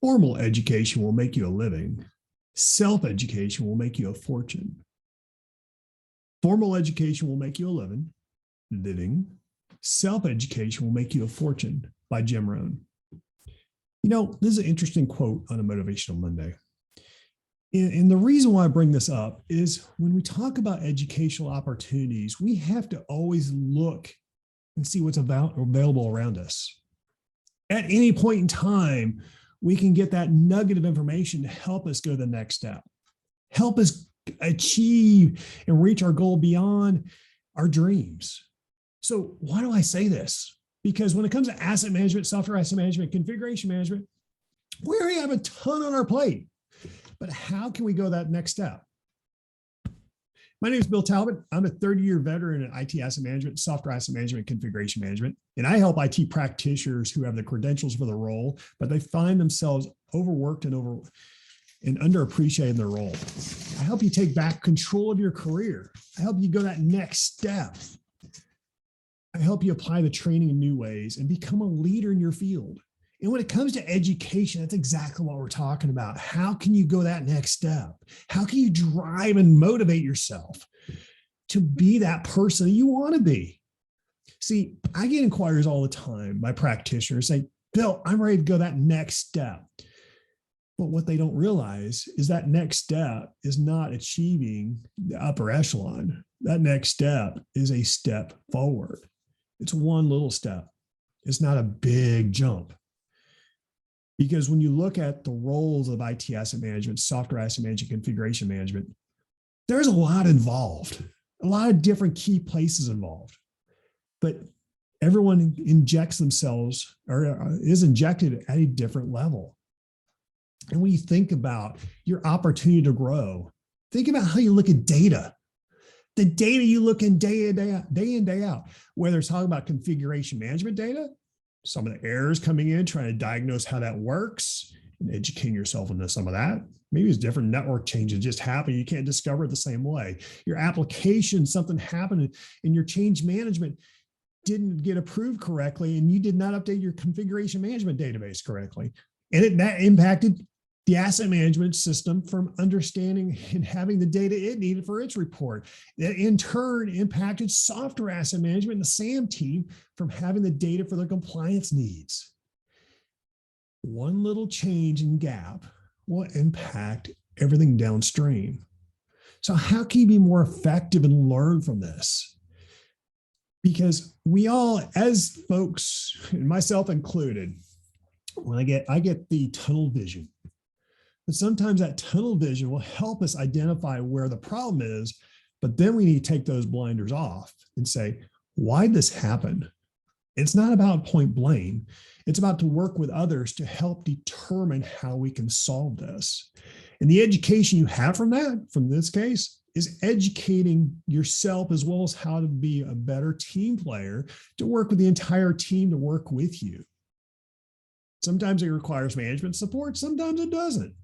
Formal education will make you a living. Self-education will make you a fortune. Formal education will make you a living. Self-education will make you a fortune, by Jim Rohn. You know, this is an interesting quote on a Motivational Monday. And the reason why I bring this up is when we talk about educational opportunities, we have to always look and see what's available around us. At any point in time, we can get that nugget of information to help us go to the next step, help us achieve and reach our goal beyond our dreams. So why do I say this? Because when it comes to asset management, software asset management, configuration management, we already have a ton on our plate. But how can we go that next step? My name is Bill Talbot. I'm a 30-year veteran in IT asset management, software asset management, configuration management, and I help IT practitioners who have the credentials for the role, but they find themselves overworked and underappreciated in their role. I help you take back control of your career. I help you go that next step. I help you apply the training in new ways and become a leader in your field. And when it comes to education, that's exactly what we're talking about. How can you go that next step? How can you drive and motivate yourself to be that person that you want to be? See, I get inquiries all the time by practitioners saying, Bill, I'm ready to go that next step. But what they don't realize is that next step is not achieving the upper echelon. That next step is a step forward. It's one little step. It's not a big jump. Because when you look at the roles of IT asset management, software asset management, configuration management, there's a lot involved, a lot of different key places involved. But everyone injects themselves or is injected at a different level. And when you think about your opportunity to grow, think about how you look at data. The data you look in day in, day out, whether it's talking about configuration management data, some of the errors coming in, trying to diagnose how that works and educating yourself into some of that. Maybe it's different network changes just happen. You can't discover it the same way. Your application, something happened and your change management didn't get approved correctly and you did not update your configuration management database correctly. And that impacted the asset management system from understanding and having the data it needed for its report. That in turn impacted software asset management and the SAM team from having the data for their compliance needs. One little change in gap will impact everything downstream. So how can you be more effective and learn from this? Because we all, as folks, and myself included, when I get the tunnel vision. But sometimes that tunnel vision will help us identify where the problem is, but then we need to take those blinders off and say, why did this happen? It's not about point blame. It's about to work with others to help determine how we can solve this. And the education you have from this case, is educating yourself as well as how to be a better team player to work with the entire team to work with you. Sometimes it requires management support. Sometimes it doesn't.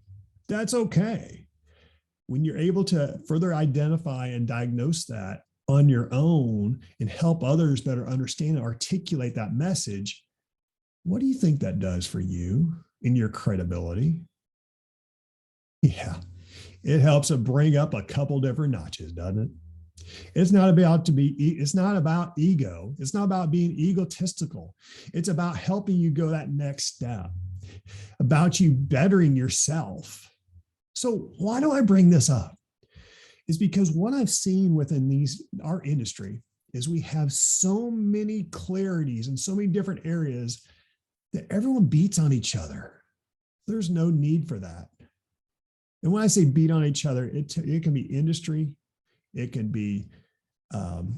That's okay. When you're able to further identify and diagnose that on your own and help others better understand and articulate that message, what do you think that does for you in your credibility? Yeah, it helps to bring up a couple different notches, doesn't it? It's not about ego. It's not about being egotistical. It's about helping you go that next step, about you bettering yourself. So why do I bring this up? Is because what I've seen within our industry is we have so many clarities in so many different areas that everyone beats on each other. There's no need for that. And when I say beat on each other, it can be industry, it can be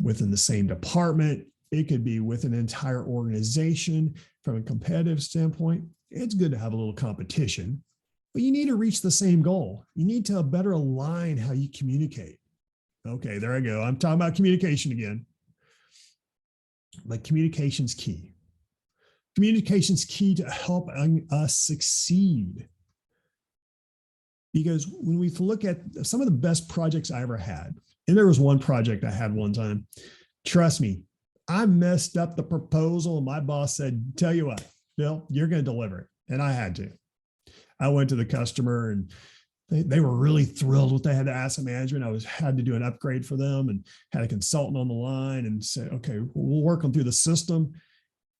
within the same department, it could be within an entire organization. From a competitive standpoint, it's good to have a little competition, but you need to reach the same goal. You need to better align how you communicate. Okay, there I go. I'm talking about communication again. But communication's key. Communication's key to help us succeed. Because when we look at some of the best projects I ever had, and there was one project I had one time, trust me, I messed up the proposal and my boss said, tell you what, Bill, you're going to deliver it. And I had to. I went to the customer and they were really thrilled with they had the asset management. Had to do an upgrade for them and had a consultant on the line and said, okay, we'll work them through the system.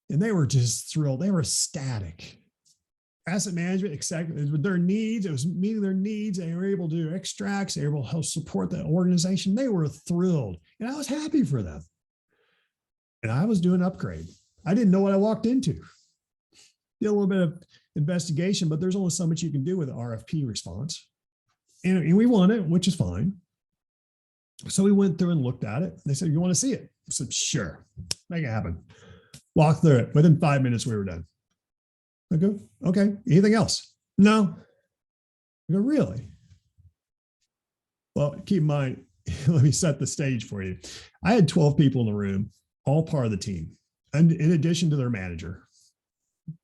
And they were just thrilled. They were ecstatic. Asset management, exactly with their needs. It was meeting their needs. They were able to do extracts. They were able to help support the organization. They were thrilled. And I was happy for them. And I was doing an upgrade. I didn't know what I walked into. Did a little bit of investigation, but there's only so much you can do with an RFP response. And we won it, which is fine. So we went through and looked at it. They said, you want to see it? I said, sure, make it happen. Walked through it. Within 5 minutes, we were done. I go, okay, anything else? No. I go, really? Well, keep in mind, let me set the stage for you. I had 12 people in the room, all part of the team. And in addition to their manager,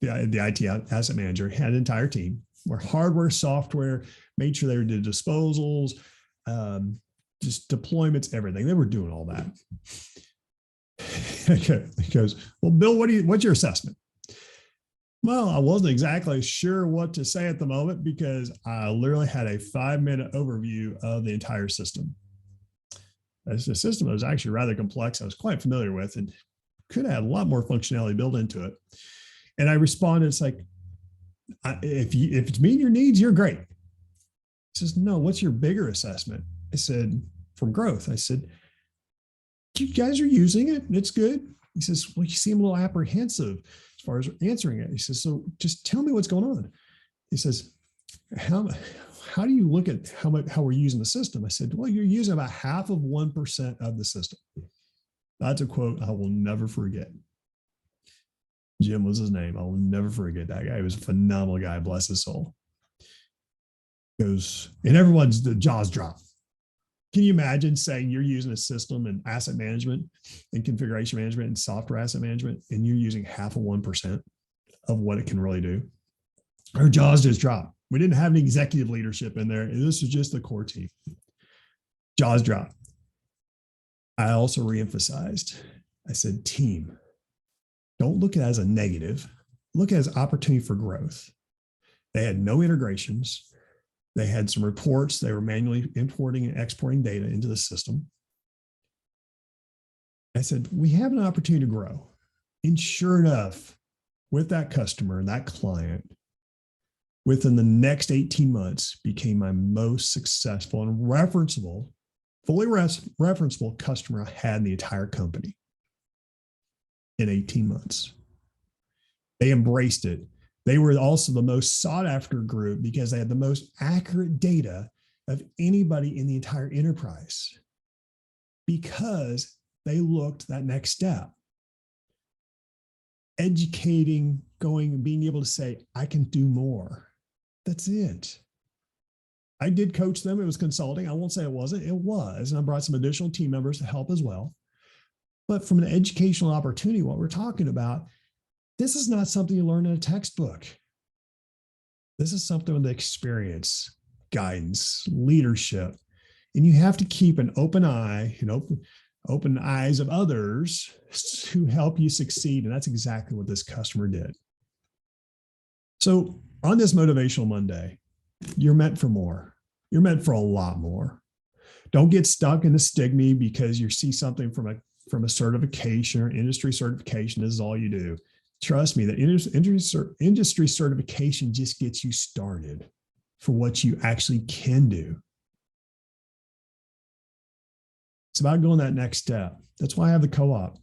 the IT asset manager had an entire team where hardware, software, made sure they did disposals, just deployments, everything. They were doing all that. He goes, well, Bill, what's your assessment? Well, I wasn't exactly sure what to say at the moment because I literally had a 5-minute overview of the entire system. It's a system that was actually rather complex. I was quite familiar with and could have had a lot more functionality built into it. And I responded, it's like, if it's meeting your needs, you're great. He says, no, what's your bigger assessment? I said, from growth. I said, you guys are using it. It's good. He says, well, you seem a little apprehensive as far as answering it. He says, so just tell me what's going on. He says, how do you look at how we're using the system? I said, well, you're using about 0.5% of the system. That's a quote I will never forget. Jim was his name. I will never forget that guy. He was a phenomenal guy. Bless his soul. Goes, and everyone's the jaws drop. Can you imagine saying you're using a system and asset management and configuration management and software asset management, and you're using 0.5% of what it can really do? Our jaws just dropped. We didn't have any executive leadership in there. This was just the core team. Jaws dropped. I also reemphasized. I said, team, don't look at it as a negative. Look at it as opportunity for growth. They had no integrations. They had some reports. They were manually importing and exporting data into the system. I said, we have an opportunity to grow. And sure enough, with that customer and that client, within the next 18 months, became my most successful and referenceable, fully referenceable customer I had in the entire company in 18 months. They embraced it. They were also the most sought after group because they had the most accurate data of anybody in the entire enterprise because they looked that next step. Educating, going and being able to say, I can do more. That's it. I did coach them. It was consulting. I won't say it wasn't. It was. And I brought some additional team members to help as well. But from an educational opportunity, what we're talking about, this is not something you learn in a textbook. This is something with experience, guidance, leadership. And you have to keep an open eye and open eyes of others to help you succeed. And that's exactly what this customer did. So on this Motivational Monday, you're meant for more. You're meant for a lot more. Don't get stuck in the stigma because you see something from a certification or industry certification. This is all you do. Trust me, the industry certification just gets you started for what you actually can do. It's about going that next step. That's why I have the co-op.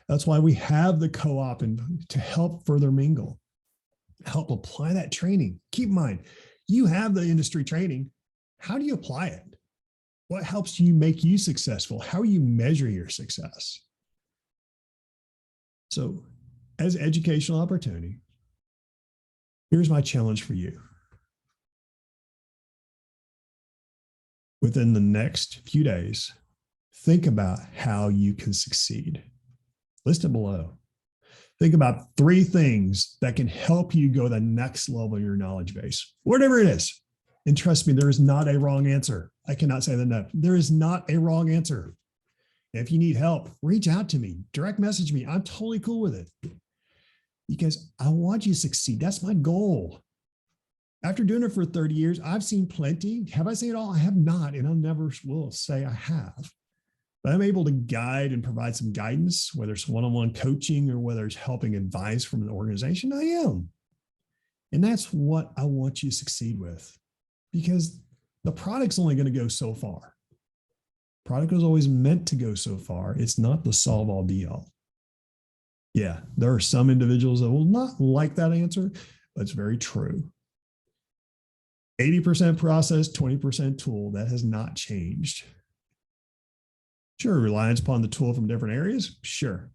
That's why we have the co-op and to help further mingle, help apply that training. Keep in mind, you have the industry training. How do you apply it? What helps you make you successful? How you measure your success? So as educational opportunity, here's my challenge for you. Within the next few days, think about how you can succeed. List it below. Think about 3 things that can help you go to the next level in your knowledge base, whatever it is. And trust me, there is not a wrong answer. I cannot say that enough. There is not a wrong answer. If you need help, reach out to me, direct message me. I'm totally cool with it because I want you to succeed. That's my goal. After doing it for 30 years, I've seen plenty. Have I seen it all? I have not, and I never will say I have. But I'm able to guide and provide some guidance, whether it's one-on-one coaching or whether it's helping advice from an organization. I am. And that's what I want you to succeed with, because the product's only going to go so far. Product was always meant to go so far. It's not the solve all be all. Yeah, there are some individuals that will not like that answer, but it's very true. 80% process, 20% tool. That has not changed. Sure, reliance upon the tool from different areas. Sure,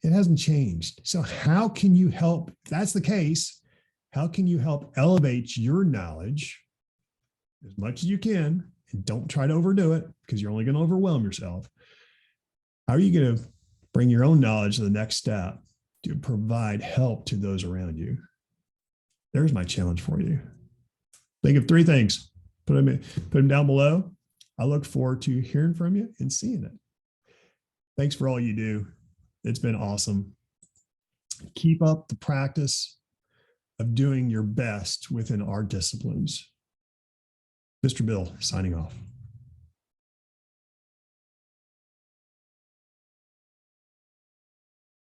it hasn't changed. So how can you help? If that's the case, how can you help elevate your knowledge as much as you can? And don't try to overdo it, because you're only going to overwhelm yourself. How are you going to bring your own knowledge to the next step to provide help to those around you? There's my challenge for you. Think of 3 things. Put them down below. I look forward to hearing from you and seeing it. Thanks for all you do. It's been awesome. Keep up the practice of doing your best within our disciplines. Mr. Bill, signing off.